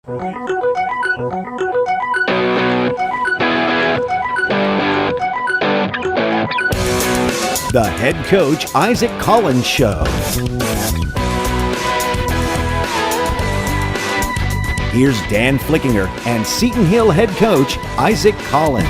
The Head Coach Isaac Collins Show. Here's Dan Flickinger and Seton Hill Head Coach Isaac Collins.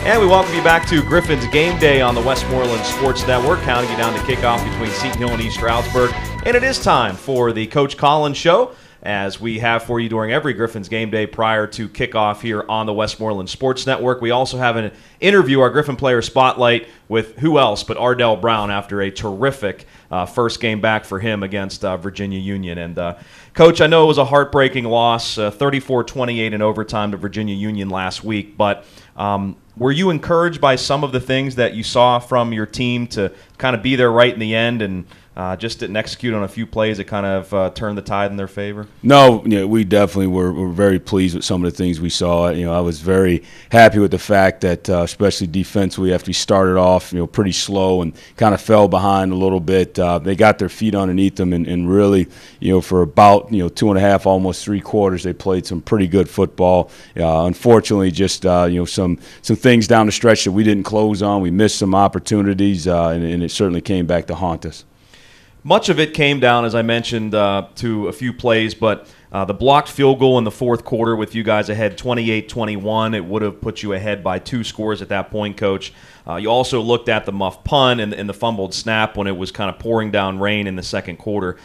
And we welcome you back to Griffin's Game Day on the Westmoreland Sports Network, counting you down to kickoff between Seton Hill and East Stroudsburg. And it is time for the Coach Collins Show, as we have for you during every Griffin's Game Day prior to kickoff here on the Westmoreland Sports Network. We also have an interview, our Griffin Player Spotlight, with who else but Ardell Brown after a terrific first game back for him against Virginia Union. And, Coach, I know it was a heartbreaking loss, 34-28 in overtime to Virginia Union last week, but were you encouraged by some of the things that you saw from your team to kind of be there right in the end and just didn't execute on a few plays that kind of turned the tide in their favor? No, we definitely were very pleased with some of the things we saw. I was very happy with the fact that, especially defensively, after we started off, pretty slow and kind of fell behind a little bit, they got their feet underneath them and really, for about 2.5, almost 3 quarters, they played some pretty good football. Unfortunately, just some things down the stretch that we didn't close on. We missed some opportunities, and it certainly came back to haunt us. Much of it came down, as I mentioned, to a few plays, but the blocked field goal in the fourth quarter with you guys ahead 28-21, it would have put you ahead by 2 scores at that point, Coach. You also looked at the muff punt and the fumbled snap when it was kind of pouring down rain in the second quarter.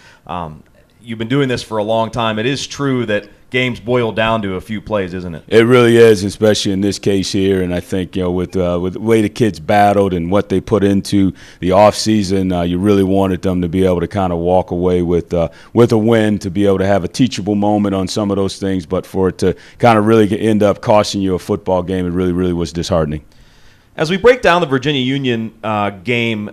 You've been doing this for a long time. It is true that games boil down to a few plays, isn't it? It really is, especially in this case here. And I think with the way the kids battled and what they put into the off season, you really wanted them to be able to kind of walk away with a win, to be able to have a teachable moment on some of those things. But for it to kind of really end up costing you a football game, it really, really was disheartening. As we break down the Virginia Union game,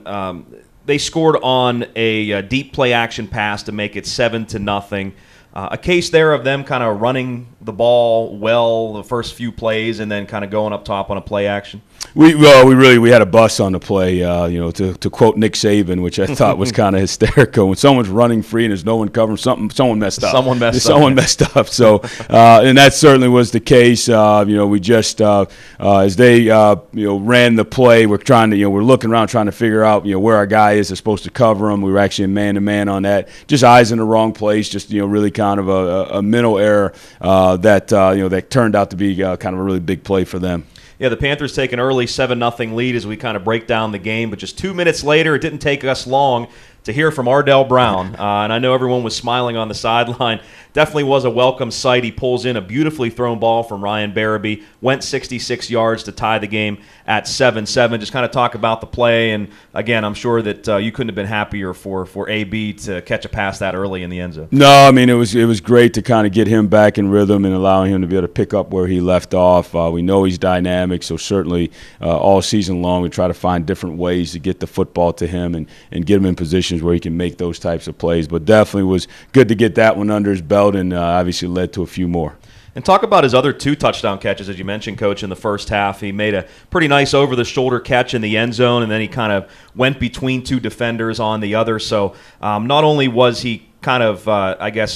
they scored on a deep play action pass to make it 7-0. A case there of them kind of running the ball well the first few plays and then kind of going up top on a play action. We had a bust on the play, to quote Nick Saban, which I thought was kind of hysterical. When someone's running free and there's no one covering, someone messed up. Someone messed up. So, and that certainly was the case. We just as they ran the play, we're looking around trying to figure out where our guy is that's supposed to cover him. We were actually man to man on that. Just eyes in the wrong place. Just really kind of a mental error that turned out to be kind of a really big play for them. Yeah, the Panthers take an early 7-0 lead as we kind of break down the game. But just 2 minutes later, it didn't take us long to hear from Ardell Brown. And I know everyone was smiling on the sideline. Definitely was a welcome sight. He pulls in a beautifully thrown ball from Ryan Barabee, went 66 yards to tie the game at 7-7. Just kind of talk about the play. And, again, I'm sure that you couldn't have been happier for AB to catch a pass that early in the end zone. No, I mean, it was great to kind of get him back in rhythm and allowing him to be able to pick up where he left off. We know he's dynamic, so certainly all season long we try to find different ways to get the football to him and get him in positions where he can make those types of plays. But definitely was good to get that one under his belt, and obviously led to a few more. And talk about his other 2 touchdown catches, as you mentioned, Coach, in the first half. He made a pretty nice over-the-shoulder catch in the end zone, and then he kind of went between 2 defenders on the other. So not only was he kind of,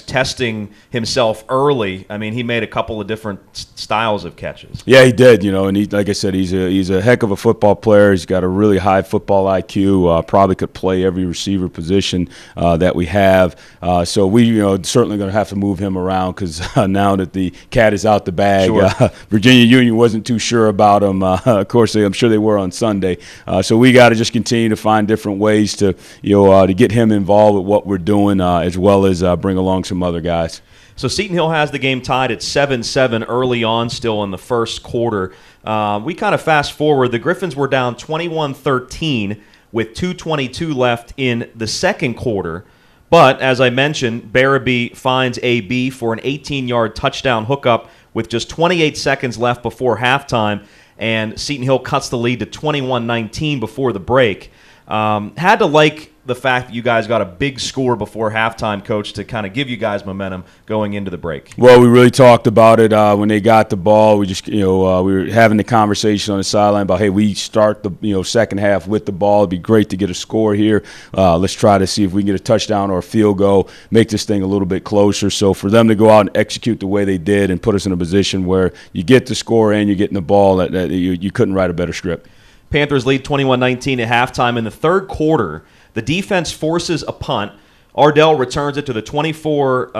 testing himself early. I mean, he made a couple of different styles of catches. Yeah, he did, and he, like I said, he's a heck of a football player. He's got a really high football IQ, probably could play every receiver position that we have. So we, certainly going to have to move him around because now that the cat is out the bag, sure. Virginia Union wasn't too sure about him. Of course, I'm sure they were on Sunday. So we got to just continue to find different ways to, to get him involved with what we're doing, as well as bring along some other guys. So Seton Hill has the game tied at 7-7 early on still in the first quarter. We kind of fast forward. The Griffins were down 21-13 with 2:22 left in the second quarter. But, as I mentioned, Barabee finds AB for an 18-yard touchdown hookup with just 28 seconds left before halftime, and Seton Hill cuts the lead to 21-19 before the break. Had to like the fact that you guys got a big score before halftime, Coach, to kind of give you guys momentum going into the break? Well, we really talked about it when they got the ball. We just, we were having the conversation on the sideline about, hey, we start the second half with the ball. It'd be great to get a score here. Let's try to see if we can get a touchdown or a field goal, make this thing a little bit closer. So for them to go out and execute the way they did and put us in a position where you get the score and you're getting the ball, that you couldn't write a better script. Panthers lead 21-19 at halftime. In the third quarter, the defense forces a punt. Ardell returns it to the 24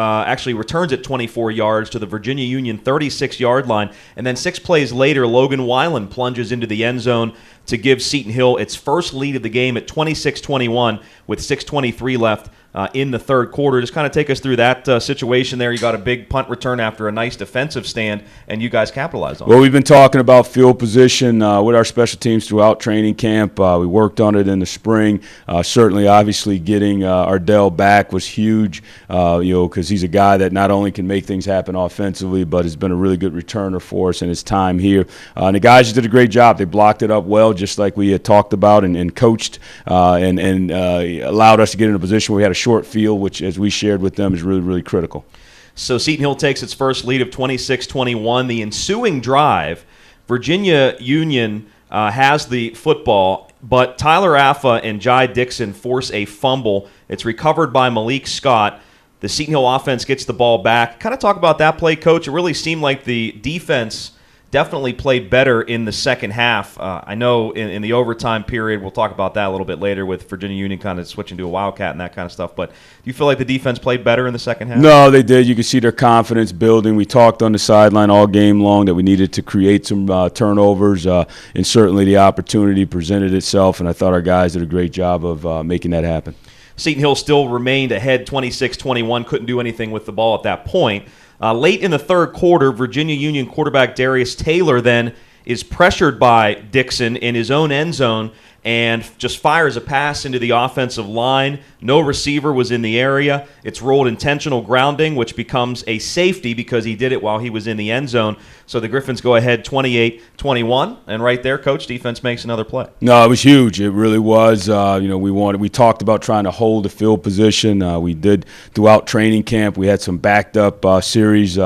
yards to the Virginia Union 36-yard line. And then 6 plays later, Logan Weiland plunges into the end zone to give Seton Hill its first lead of the game at 26-21 with 6:23 left in the third quarter. Just kind of take us through that situation there. You got a big punt return after a nice defensive stand, and you guys capitalized on it. Well, we've been talking about field position with our special teams throughout training camp. We worked on it in the spring. Certainly, obviously, getting Ardell back was huge, because he's a guy that not only can make things happen offensively, but has been a really good returner for us in his time here. And the guys just did a great job. They blocked it up well, just like we had talked about and coached, and allowed us to get in a position where we had a short field, which, as we shared with them, is really, really critical. So Seton Hill takes its first lead of 26-21. The ensuing drive, Virginia Union has the football, but Tyler Affa and Jai Dixon force a fumble. It's recovered by Malik Scott. The Seton Hill offense gets the ball back. Kind of talk about that play, Coach. It really seemed like the defense definitely played better in the second half. I know in the overtime period, we'll talk about that a little bit later with Virginia Union kind of switching to a Wildcat and that kind of stuff. But do you feel like the defense played better in the second half? No, they did. You could see their confidence building. We talked on the sideline all game long that we needed to create some turnovers, and certainly the opportunity presented itself, and I thought our guys did a great job of making that happen. Seton Hill still remained ahead 26-21, couldn't do anything with the ball at that point. Late in the third quarter, Virginia Union quarterback Darius Taylor then is pressured by Dixon in his own end zone and just fires a pass into the offensive line. No receiver was in the area. It's rolled intentional grounding, which becomes a safety because he did it while he was in the end zone. So the Griffins go ahead 28-21, and right there, Coach, defense makes another play. No, it was huge. It really was. We talked about trying to hold the field position. We did throughout training camp. We had some backed up series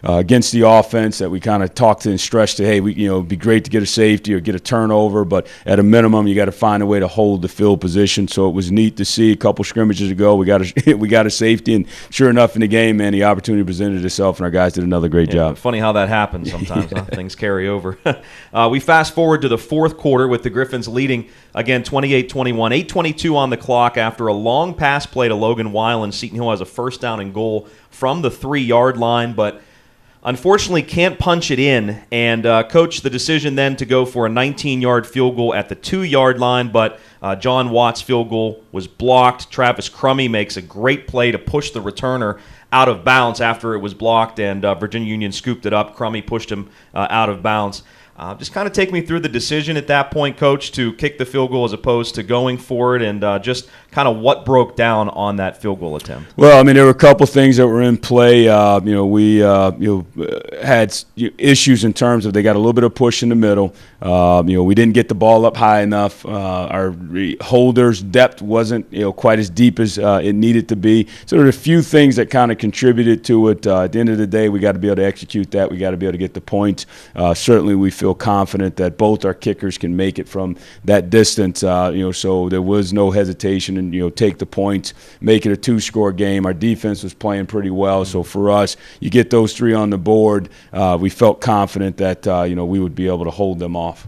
against the offense that we kind of talked and stressed to, hey, it'd be great to get a safety or get a turnover, but at a minimum, you got to find a way to hold the field position. So it was neat to see a couple scrimmages ago. We got a safety, and sure enough, in the game, man, the opportunity presented itself, and our guys did another great job. Funny how that happens sometimes. Huh? Things carry over. We fast forward to the fourth quarter with the Griffins leading again 28-21, 8:22 on the clock after a long pass play to Logan Weiland. Seton Hill has a first down and goal from the 3-yard line, but unfortunately can't punch it in. And, Coach, the decision then to go for a 19-yard field goal at the 2-yard line, but John Watt's field goal was blocked. Travis Crummy makes a great play to push the returner out of bounds after it was blocked, and Virginia Union scooped it up. Crummy pushed him out of bounds. Just kind of take me through the decision at that point, Coach, to kick the field goal as opposed to going for it, and just kind of what broke down on that field goal attempt. Well, I mean, there were a couple things that were in play. We had issues in terms of they got a little bit of push in the middle. We didn't get the ball up high enough. Our holders' depth wasn't quite as deep as it needed to be. So there were a few things that kind of contributed to it. At the end of the day, we got to be able to execute that. We got to be able to get the points. Certainly, we feel confident that both our kickers can make it from that distance. So there was no hesitation and take the points, make it a 2-score game. Our defense was playing pretty well. So for us, you get those 3 on the board. We felt confident that we would be able to hold them off.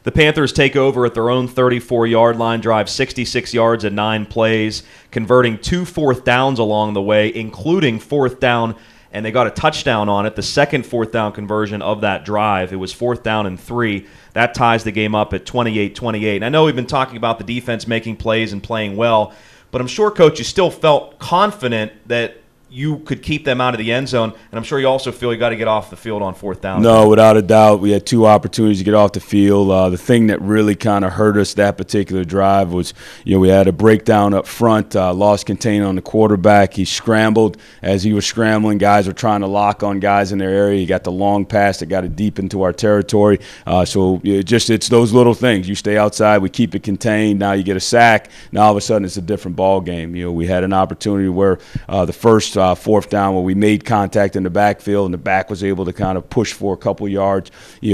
The Panthers take over at their own 34-yard line, drive 66 yards in 9 plays, converting 2 fourth downs along the way, including 4th down, and they got a touchdown on it, the second 4th down conversion of that drive. It was 4th down and 3. That ties the game up at 28-28. And I know we've been talking about the defense making plays and playing well, but I'm sure, Coach, you still felt confident that you could keep them out of the end zone. And I'm sure you also feel you got to get off the field on 4th down. No, without a doubt. We had 2 opportunities to get off the field. The thing that really kind of hurt us that particular drive was, we had a breakdown up front, lost contain on the quarterback. He scrambled. As he was scrambling, guys were trying to lock on guys in their area. He got the long pass that got it deep into our territory. So it's those little things. You stay outside, we keep it contained. Now you get a sack. Now all of a sudden it's a different ball game. We had an opportunity where the first 4th down where we made contact in the backfield and the back was able to kind of push for a couple yards.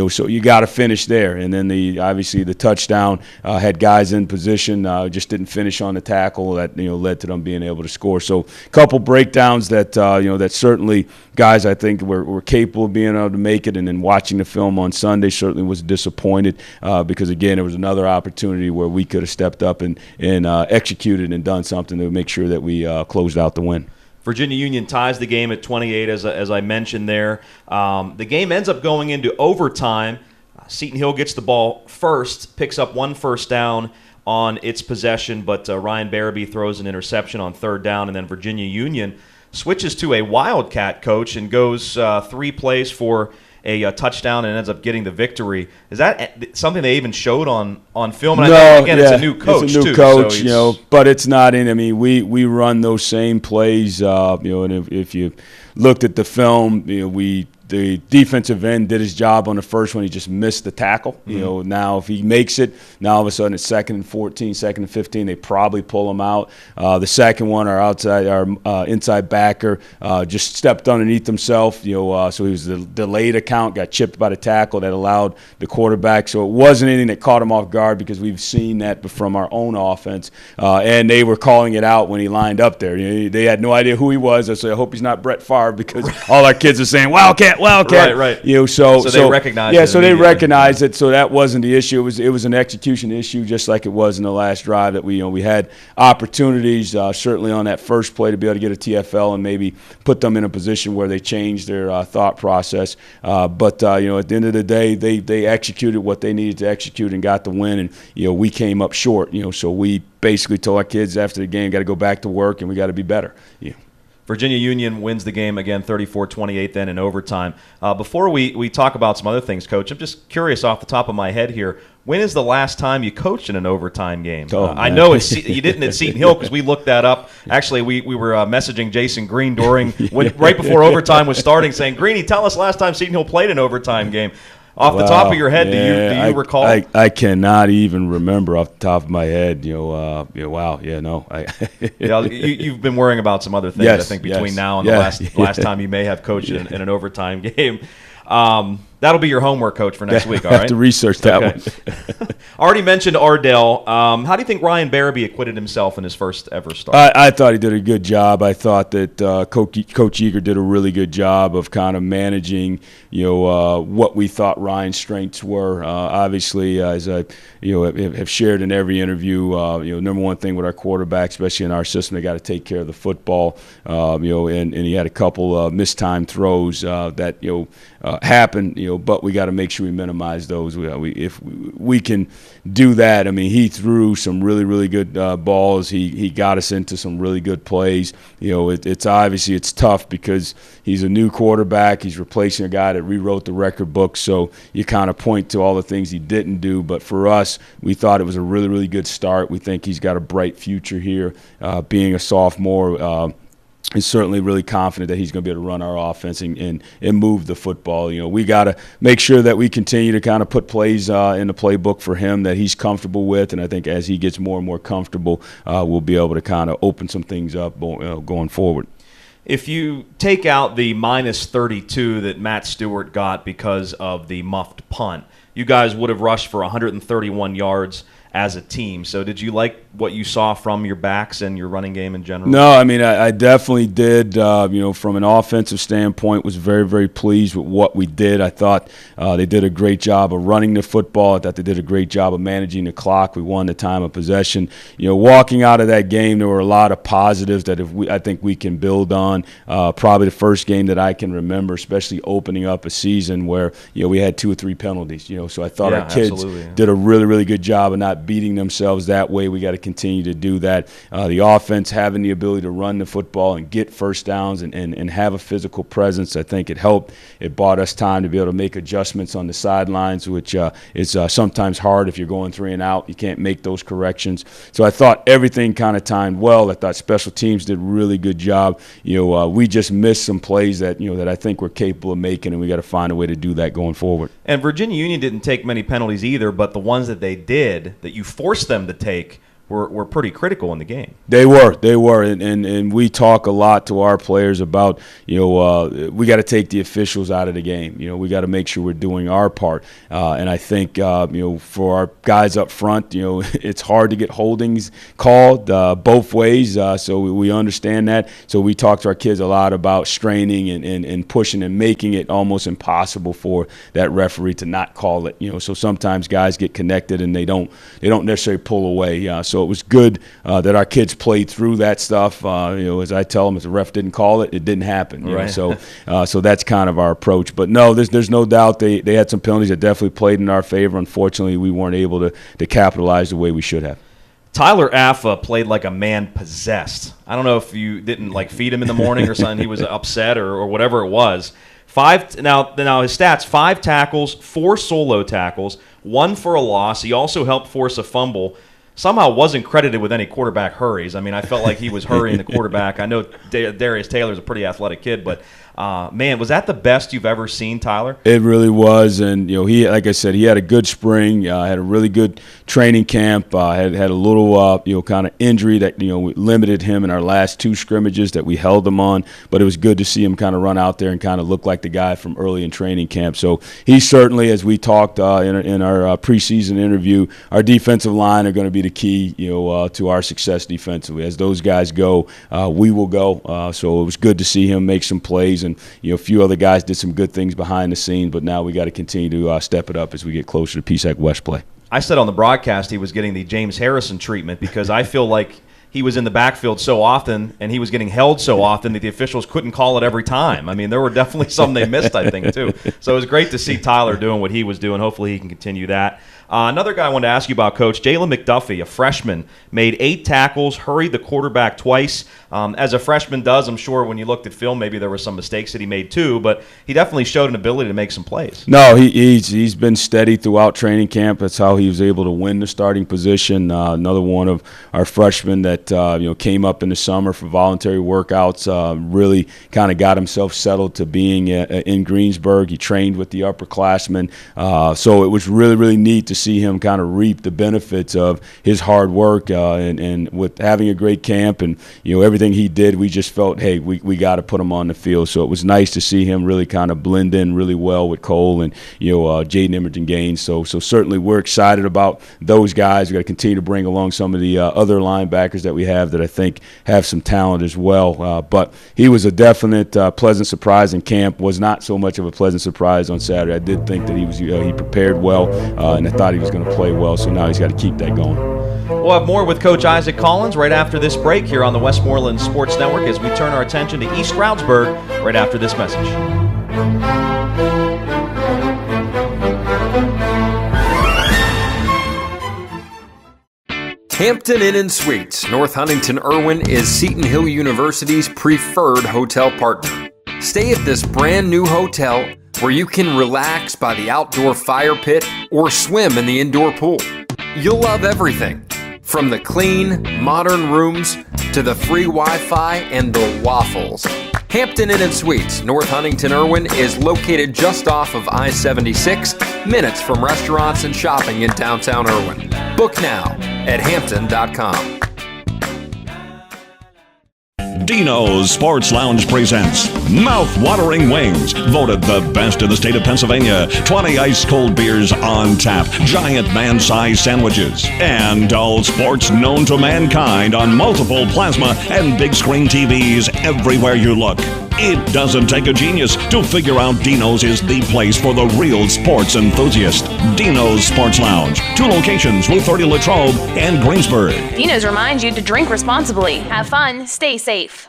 So you got to finish there. And then obviously the touchdown had guys in position, just didn't finish on the tackle that led to them being able to score. So a couple breakdowns that that certainly guys I think were capable of being able to make it. And then watching the film on Sunday certainly was disappointed because again it was another opportunity where we could have stepped up and executed and done something to make sure that we closed out the win. Virginia Union ties the game at 28, as I mentioned there. The game ends up going into overtime. Seton Hill gets the ball first, picks up 1 first down on its possession, but Ryan Barabee throws an interception on 3rd down, and then Virginia Union switches to a Wildcat coach and goes 3 plays for a touchdown and ends up getting the victory. Is that something they even showed on film? And No, I know, again, it's a new coach, it's a new too. coach, So but it's not in. I mean, we run those same plays, and if you looked at the film, the defensive end did his job on the first one. He just missed the tackle. Now if he makes it, now all of a sudden it's 2nd and 14, 2nd and 15. They probably pull him out. The second one, our inside backer just stepped underneath himself. So he was the delayed account, got chipped by the tackle that allowed the quarterback. So it wasn't anything that caught him off guard because we've seen that from our own offense. And they were calling it out when he lined up there. They had no idea who he was. I said, I hope he's not Brett Favre because all our kids are saying Wildcat. Right. So they recognized it. Yeah, so they recognized it. So that wasn't the issue. It was an execution issue, just like it was in the last drive that we had opportunities certainly on that first play to be able to get a TFL and maybe put them in a position where they changed their thought process. But at the end of the day, they executed what they needed to execute and got the win. And we came up short. So we basically told our kids after the game, got to go back to work and we got to be better. Virginia Union wins the game again, 34-28 then in overtime. Before we talk about some other things, Coach, I'm just curious off the top of my head here. When is the last time you coached in an overtime game? I know you didn't at Seton Hill because we looked that up. Actually, we were messaging Jason Green right before overtime was starting saying, Greeny, tell us last time Seton Hill played an overtime game. Off the top of your head, do you recall? I cannot even remember off the top of my head. Wow, no. You've been worrying about some other things. I think between now and the last time you may have coached in an overtime game. That'll be your homework, Coach, for next week, all right? I have to research that one. Already mentioned Ardell. How do you think Ryan Barabee acquitted himself in his first ever start? I thought he did a good job. I thought that Coach Eager did a really good job of kind of managing, what we thought Ryan's strengths were. Obviously, as I have shared in every interview, number one thing with our quarterback, especially in our system, they got to take care of the football. And he had a couple mistimed throws that happened. But we got to make sure we minimize those. If we can do that, I mean, he threw some really, really good balls. He got us into some really good plays. It's obviously it's tough because he's a new quarterback. He's replacing a guy that rewrote the record book. So you kind of point to all the things he didn't do. But for us, we thought it was a really, really good start. We think he's got a bright future here, being a sophomore. He's certainly really confident that he's going to be able to run our offense and move the football. We got to make sure that we continue to kind of put plays in the playbook for him that he's comfortable with. And I think as he gets more and more comfortable, we'll be able to kind of open some things up going forward. If you take out the minus 32 that Matt Stewart got because of the muffed punt, you guys would have rushed for 131 yards as a team. So did you like what you saw from your backs and your running game in general? No, I mean, I definitely did. From an offensive standpoint, was very, very pleased with what we did. I thought they did a great job of running the football. I thought they did a great job of managing the clock. We won the time of possession. Walking out of that game, there were a lot of positives that I think we can build on. Probably the first game that I can remember, especially opening up a season where we had 2 or 3 penalties. So I thought our kids did a really, really good job of not not beating themselves that way. We got to continue to do that. The offense having the ability to run the football and get first downs and have a physical presence, I think it helped. It bought us time to be able to make adjustments on the sidelines, which is sometimes hard if you're going 3 and out. You can't make those corrections. So I thought everything kind of timed well. I thought special teams did a really good job. We just missed some plays that I think we're capable of making, and we got to find a way to do that going forward. And Virginia Union didn't take many penalties either, but the ones that they did, that you forced them to take, were pretty critical in the game. They were, and we talk a lot to our players about, we got to take the officials out of the game. We got to make sure we're doing our part. And I think, for our guys up front, it's hard to get holdings called both ways. So we understand that. So we talk to our kids a lot about straining and pushing and making it almost impossible for that referee to not call it. So sometimes guys get connected and they don't necessarily pull away. So it was good that our kids played through that stuff. As I tell them, if the ref didn't call it, it didn't happen. Right. So that's kind of our approach. But no, there's no doubt they had some penalties that definitely played in our favor. Unfortunately, we weren't able to capitalize the way we should have. Tyler Affa played like a man possessed. I don't know if you didn't feed him in the morning or something. He was upset or whatever it was. Now his stats: 5 tackles, 4 solo tackles, 1 for a loss. He also helped force a fumble. Somehow wasn't credited with any quarterback hurries. I mean, I felt like he was hurrying the quarterback. I know Darius Taylor's a pretty athletic kid, but man, was that the best you've ever seen, Tyler? It really was, and he, like I said, he had a good spring. Had a really good training camp. Had a little kind of injury that limited him in our last 2 scrimmages that we held him on. But it was good to see him kind of run out there and kind of look like the guy from early in training camp. So he certainly, as we talked in our preseason interview, our defensive line are going to be the key to our success defensively. As those guys go, we will go. So it was good to see him make some plays. And a few other guys did some good things behind the scenes, but now we got to continue to step it up as we get closer to PSAC West play. I said on the broadcast he was getting the James Harrison treatment because I feel like he was in the backfield so often and he was getting held so often that the officials couldn't call it every time. I mean, there were definitely some they missed, I think, too. So it was great to see Tyler doing what he was doing. Hopefully he can continue that. Another guy I wanted to ask you about, Coach, Jalen McDuffie, a freshman, made 8 tackles, hurried the quarterback twice. As a freshman does, I'm sure when you looked at film, maybe there were some mistakes that he made too, but he definitely showed an ability to make some plays. No, he's been steady throughout training camp. That's how he was able to win the starting position. Another one of our freshmen that came up in the summer for voluntary workouts, really kind of got himself settled to being in Greensburg. He trained with the upperclassmen, so it was really, really neat to see him kind of reap the benefits of his hard work and with having a great camp and everything he did. We just felt, hey, we got to put him on the field. So it was nice to see him really kind of blend in really well with Cole and Jaden Emerson Gaines. So certainly we're excited about those guys. We got to continue to bring along some of the other linebackers that we have that I think have some talent as well. But he was a definite pleasant surprise in camp. Was not so much of a pleasant surprise on Saturday. I did think that he prepared well and I thought he was going to play well. So now he's got to keep that going. We'll have more with Coach Isaac Collins right after this break here on the Westmoreland Sports Network as we turn our attention to East Stroudsburg right after this message. Hampton Inn & Suites, North Huntington Irwin, is Seton Hill University's preferred hotel partner. Stay at this brand new hotel where you can relax by the outdoor fire pit or swim in the indoor pool. You'll love everything, from the clean, modern rooms to the free Wi-Fi and the waffles. Hampton Inn & Suites, North Huntington Irwin, is located just off of I-76, minutes from restaurants and shopping in downtown Irwin. Book now at hampton.com. Dino's Sports Lounge presents Mouth-Watering Wings, voted the best in the state of Pennsylvania. 20 ice-cold beers on tap, giant man-sized sandwiches, and all sports known to mankind on multiple plasma and big screen TVs everywhere you look. It doesn't take a genius to figure out Dino's is the place for the real sports enthusiast. Dino's Sports Lounge, 2 locations, Route 30 Latrobe and Greensburg. Dino's reminds you to drink responsibly, have fun, stay safe.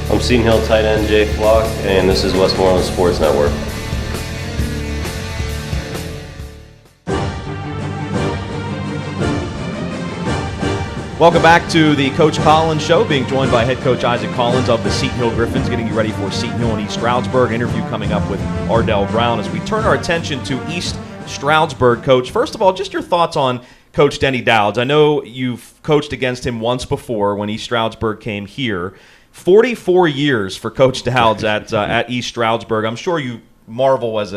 I'm Seton Hill tight end Jay Flock, and this is Westmoreland Sports Network. Welcome back to the Coach Collins Show, being joined by head coach Isaac Collins of the Seton Hill Griffins, getting you ready for Seton Hill and East Stroudsburg. Interview coming up with Ardell Brown as we turn our attention to East Stroudsburg. Coach, first of all, just your thoughts on Coach Denny Dowds. I know you've coached against him once before when East Stroudsburg came here. 44 years for Coach Dowds at East Stroudsburg. I'm sure you marvel as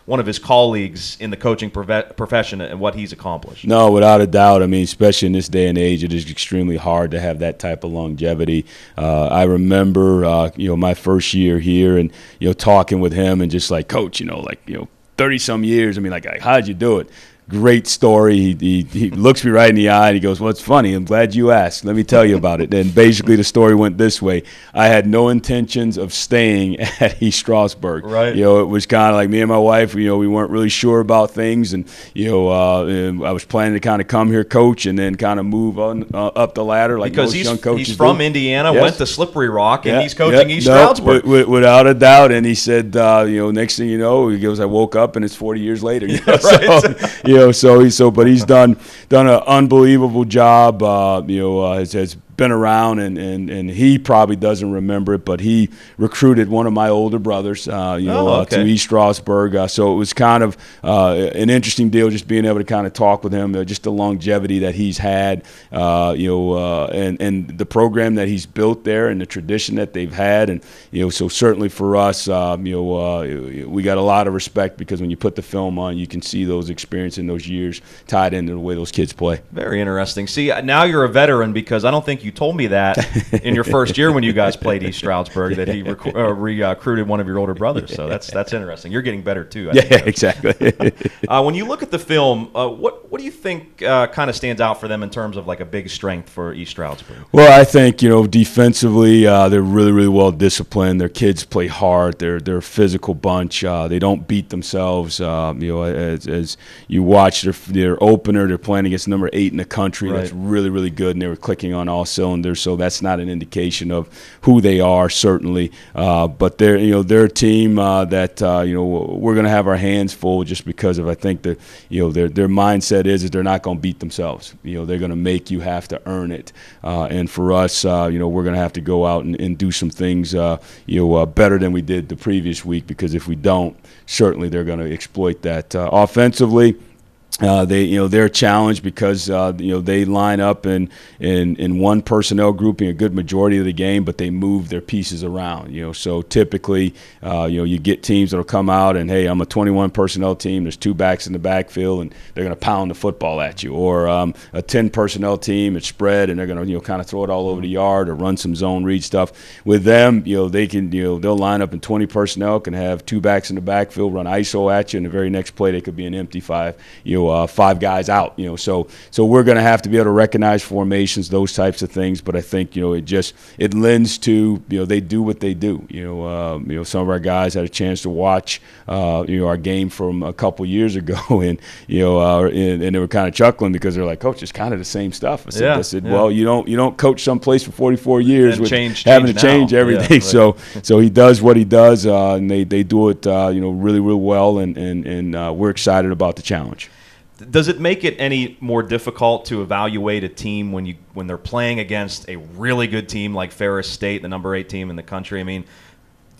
one of his colleagues in the coaching profession and what he's accomplished. No, without a doubt. I mean, especially in this day and age, it is extremely hard to have that type of longevity. I remember, my first year here and, talking with him and just like, Coach, 30-some years. I mean, like, how'd you do it? Great story. He looks me right in the eye and he goes, "Well, it's funny. I'm glad you asked. Let me tell you about it." And basically the story went this way. I had no intentions of staying at East Stroudsburg. Right. It was kind of like me and my wife, we weren't really sure about things. And, and I was planning to kind of come here, coach, and then kind of move on up the ladder like because most young coaches he's from do. Indiana, Yes. went to Slippery Rock, and Yeah, he's coaching yeah, East no, Stroudsburg. Without a doubt. And he said, next thing you know, he goes, I woke up and it's 40 years later. Right. But he's done an unbelievable job. Has been around, and he probably doesn't remember it, but he recruited one of my older brothers, to East Stroudsburg. So it was kind of an interesting deal, just being able to kind of talk with him, just the longevity that he's had, and the program that he's built there, and the tradition that they've had, and so certainly for us, we got a lot of respect because when you put the film on, you can see those experiences in those years tied into the way those kids play. Very interesting. See, now you're a veteran because I don't think you told me that in your first year when you guys played East Stroudsburg that he recruited one of your older brothers. So that's interesting. You're getting better too. I think. Exactly. When you look at the film, what do you think kind of stands out for them in terms of like a big strength for East Stroudsburg? Well, I think defensively they're really, really well disciplined. Their kids play hard. They're a physical bunch. They don't beat themselves. As you watch their opener, they're playing against number 8 in the country. Right. That's really, really good, and they were clicking on all cylinders. So that's not an indication of who they are, certainly. But they're a team that we're going to have our hands full just because of I think that their mindset is they're not going to beat themselves. They're going to make you have to earn it. And for us, we're going to have to go out and do some things better than we did the previous week, because if we don't, certainly they're going to exploit that. Offensively, they're a challenge because they line up in one personnel grouping a good majority of the game, but they move their pieces around. So typically you get teams that'll come out and, hey, I'm a 21 personnel team. There's 2 backs in the backfield and they're going to pound the football at you. Or a 10 personnel team, it's spread and they're going to kind of throw it all over the yard or run some zone read stuff. With them, they can they'll line up in 20 personnel, can have 2 backs in the backfield, run ISO at you, and the very next play they could be an empty 5. 5 guys out, so we're going to have to be able to recognize formations, those types of things. But I think it lends to they do what they do. Some of our guys had a chance to watch our game from a couple years ago, and and they were kind of chuckling because they're like, Coach, it's kind of the same stuff. I said, well, you don't coach someplace for 44 years and with change having to change now. everything. Yeah, right. So he does what he does, and they do it really, really well, and we're excited about the challenge. Does it make it any more difficult to evaluate a team when they're playing against a really good team like Ferris State, the number 8 team in the country? I mean,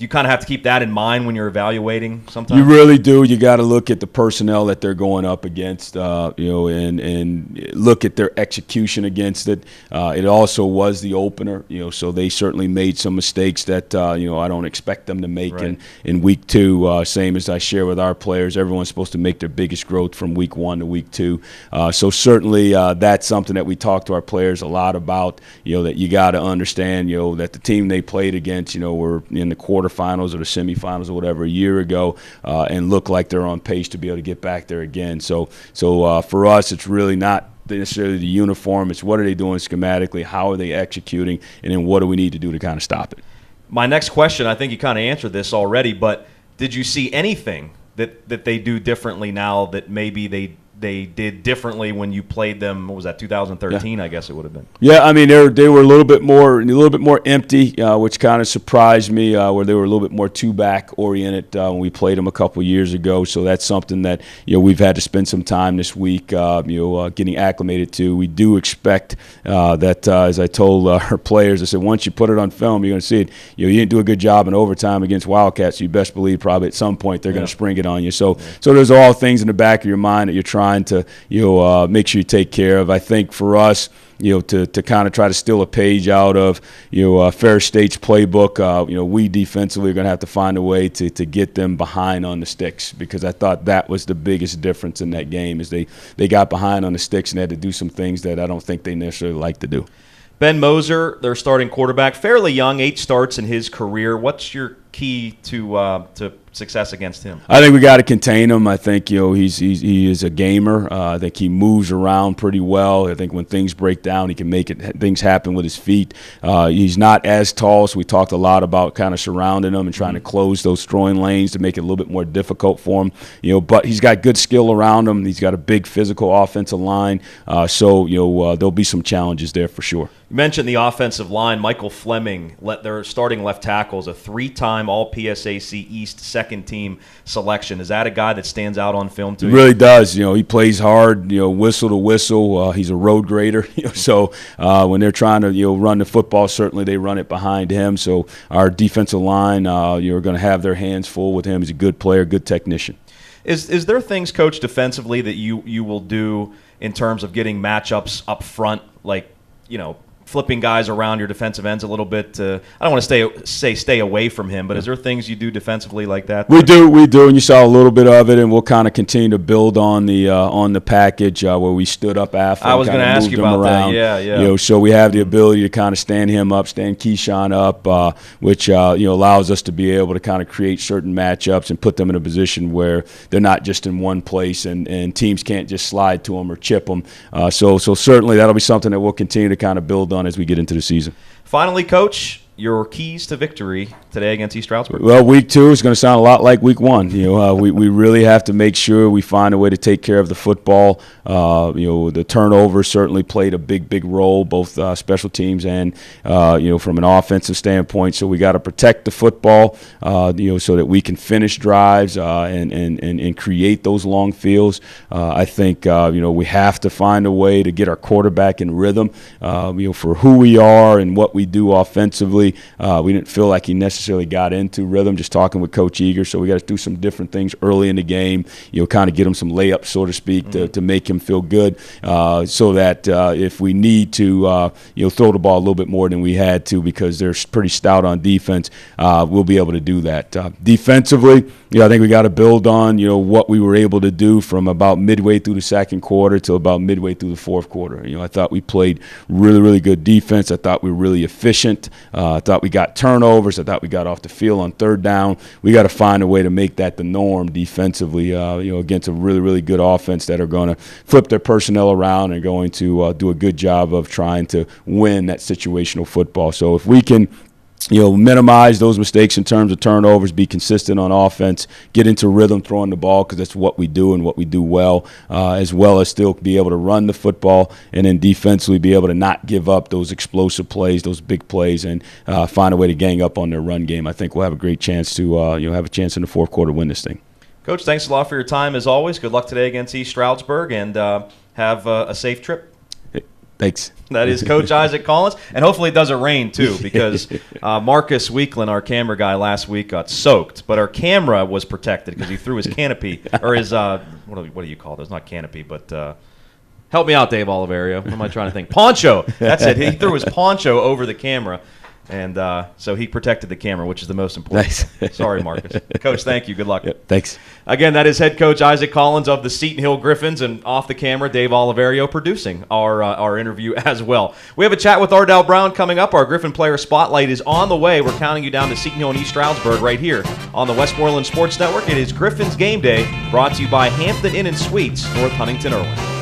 you kind of have to keep that in mind when you're evaluating sometimes? You really do. You got to look at the personnel that they're going up against, and look at their execution against it. It also was the opener, so they certainly made some mistakes that, I don't expect them to make in week 2. Same as I share with our players, everyone's supposed to make their biggest growth from week 1 to week 2. So certainly that's something that we talk to our players a lot about, that you got to understand, that the team they played against, were in the quarterfinals or the semifinals or whatever a year ago, and look like they're on pace to be able to get back there again. So for us, it's really not necessarily the uniform. It's what are they doing schematically, how are they executing, and then what do we need to do to kind of stop it. My next question, I think you kind of answered this already, but did you see anything that they do differently now that maybe they they did differently when you played them. What was that, 2013? Yeah. I guess it would have been. Yeah, I mean they were a little bit more empty, which kind of surprised me. Where they were a little bit more two-back oriented when we played them a couple years ago. So that's something that we've had to spend some time this week, getting acclimated to. We do expect that, as I told our players, I said once you put it on film, you're going to see it. You didn't do a good job in overtime against Wildcats. So you best believe probably at some point they're going to spring it on you. So there's all things in the back of your mind that you're trying to make sure you take care of. I think for us, to kind of try to steal a page out of Ferris State's playbook, we defensively are going to have to find a way to get them behind on the sticks, because I thought that was the biggest difference in that game is they got behind on the sticks and had to do some things that I don't think they necessarily like to do. Ben Moser, their starting quarterback, fairly young, 8 starts in his career. What's your key to success against him? I think we got to contain him. I think he is a gamer. I think he moves around pretty well. I think when things break down, he can make things happen with his feet. He's not as tall, so we talked a lot about kind of surrounding him and trying to close those throwing lanes to make it a little bit more difficult for him. But he's got good skill around him. He's got a big physical offensive line. So there'll be some challenges there for sure. You mentioned the offensive line. Michael Fleming, their starting left tackle, is a 3-time All-PSAC East second-team selection. Is that a guy that stands out on film to you? He really does. He plays hard, whistle to whistle. He's a road grader. So when they're trying to run the football, certainly they run it behind him. So our defensive line, you're going to have their hands full with him. He's a good player, good technician. Is there things, Coach, defensively that you will do in terms of getting matchups up front, like, flipping guys around your defensive ends a little bit? I don't want to stay away from him, but is there things you do defensively like that? We do, and you saw a little bit of it, and we'll kind of continue to build on the package where we stood up after. I was going to ask you about that. Yeah. So we have the ability to kind of stand him up, stand Keyshawn up, which allows us to be able to kind of create certain matchups and put them in a position where they're not just in one place, and teams can't just slide to them or chip them. So certainly that'll be something that we'll continue to kind of build on as we get into the season. Finally, Coach, your keys to victory today against East Stroudsburg. Well, week 2 is going to sound a lot like week 1. We really have to make sure we find a way to take care of the football. The turnovers certainly played a big role, both special teams and from an offensive standpoint. So we got to protect the football, so that we can finish drives and create those long fields. I think we have to find a way to get our quarterback in rhythm. For who we are and what we do offensively. We didn't feel like he necessarily got into rhythm, just talking with Coach Eager. So we got to do some different things early in the game, kind of get him some layups, so to speak, to make him feel good, so that if we need to throw the ball a little bit more than we had to, because they're pretty stout on defense, we'll be able to do that. Defensively, I think we got to build on what we were able to do from about midway through the second quarter to about midway through the fourth quarter. I thought we played really good defense. I thought we were really efficient. I thought we got turnovers. I thought we got off the field on third down. We got to find a way to make that the norm defensively, against a really good offense that are going to flip their personnel around and going to do a good job of trying to win that situational football. So if we can minimize those mistakes in terms of turnovers, be consistent on offense, get into rhythm throwing the ball, because that's what we do and what we do well as still be able to run the football, and then defensively be able to not give up those explosive plays, those big plays, and find a way to gang up on their run game. I think we'll have a great chance to have a chance in the fourth quarter to win this thing. Coach, thanks a lot for your time as always. Good luck today against East Stroudsburg, and have a safe trip. Thanks. That is Coach Isaac Collins, and hopefully it doesn't rain too, because Marcus Weekland, our camera guy last week, got soaked, but our camera was protected because he threw his canopy, or his what do you call it? It's not canopy, but help me out, Dave Oliverio. What am I trying to think? Poncho. That's it. He threw his poncho over the camera. And so he protected the camera, which is the most important. Nice. Sorry, Marcus. Coach, thank you. Good luck. Yep, thanks. Again, that is head coach Isaac Collins of the Seton Hill Griffins, and off the camera, Dave Oliverio producing our interview as well. We have a chat with Ardell Brown coming up. Our Griffin Player Spotlight is on the way. We're counting you down to Seton Hill and East Stroudsburg right here on the Westmoreland Sports Network. It is Griffins Game Day, brought to you by Hampton Inn and Suites, North Huntington, Irwin.